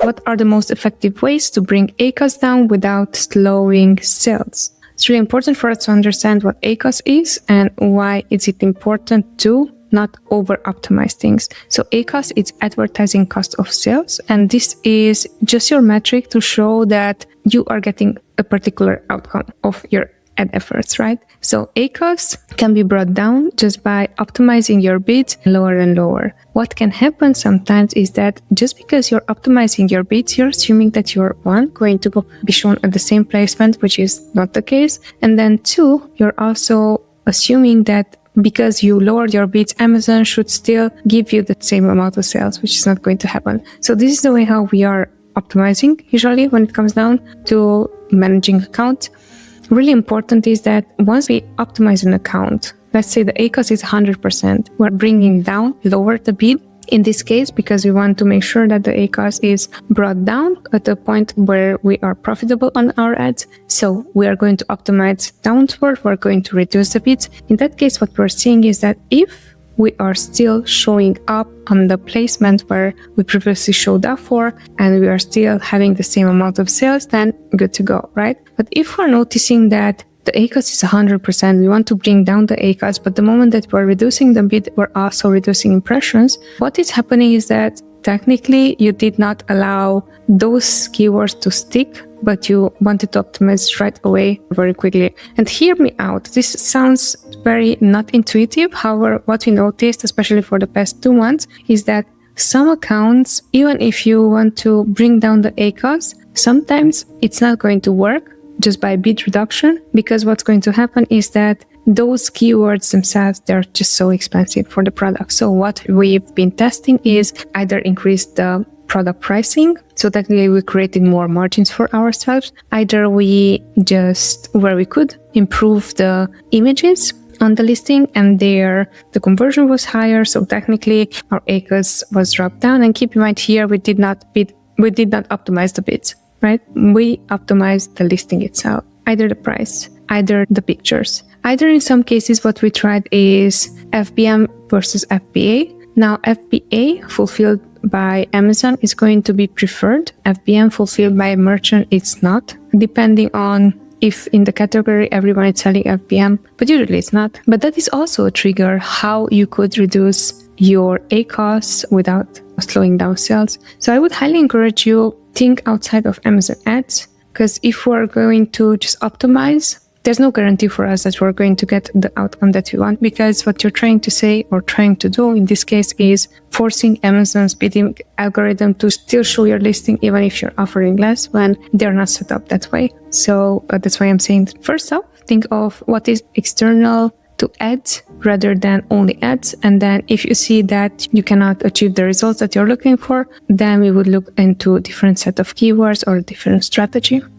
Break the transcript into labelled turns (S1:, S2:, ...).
S1: what are the most effective ways to bring ACoS down without slowing sales? It's really important for us to understand what ACoS is and why is it important to not over-optimize things. So ACoS is advertising cost of sales, and this is just your metric to show that you are getting a particular outcome of your ad efforts, right? So ACoS can be brought down just by optimizing your bids lower and lower. What can happen sometimes is that just because you're optimizing your bids, you're assuming that you're going to be shown at the same placement, which is not the case. And then two, you're also assuming that because you lowered your bids, Amazon should still give you the same amount of sales, which is not going to happen. So this is the way how we are optimizing usually when it comes down to managing account. Really important is that once we optimize an account, let's say the ACoS is 100%, we're bringing down, lower the bid. In this case, because we want to make sure that the ACoS is brought down at a point where we are profitable on our ads. So we are going to optimize downward, we're going to reduce the bids. In that case, what we're seeing is that if we are still showing up on the placement where we previously showed up for, and we are still having the same amount of sales, then good to go, right? But if we're noticing that the ACoS is 100%, we want to bring down the ACoS, but the moment that we're reducing the bid, we're also reducing impressions. What is happening is that technically you did not allow those keywords to stick, but you wanted to optimize right away very quickly. And hear me out, this sounds very not intuitive. However, what we noticed, especially for the past 2 months, is that some accounts, even if you want to bring down the ACoS, sometimes it's not going to work just by bid reduction, because what's going to happen is that those keywords themselves, they're just so expensive for the product. So what we've been testing is either increase the product pricing, so that we created more margins for ourselves. Either we just, where we could, improve the images on the listing, and there the conversion was higher, so technically our ACoS was dropped down. And keep in mind here, we did not optimize the bids, right? We optimized the listing itself, either the price, either the pictures. Either in some cases what we tried is FBM versus FBA. Now FBA fulfilled by Amazon is going to be preferred. FBM fulfilled by a merchant, it's not, depending on if in the category everyone is selling FBM, but usually it's not. But that is also a trigger how you could reduce your ACoS without slowing down sales. So I would highly encourage you, think outside of Amazon ads, because if we're going to just optimize, there's no guarantee for us that we're going to get the outcome that we want, because what you're trying to say or trying to do in this case is forcing Amazon's bidding algorithm to still show your listing even if you're offering less when they're not set up that way. So that's why I'm saying, first off, think of what is external to ads rather than only ads. And then if you see that you cannot achieve the results that you're looking for, then we would look into a different set of keywords or a different strategy.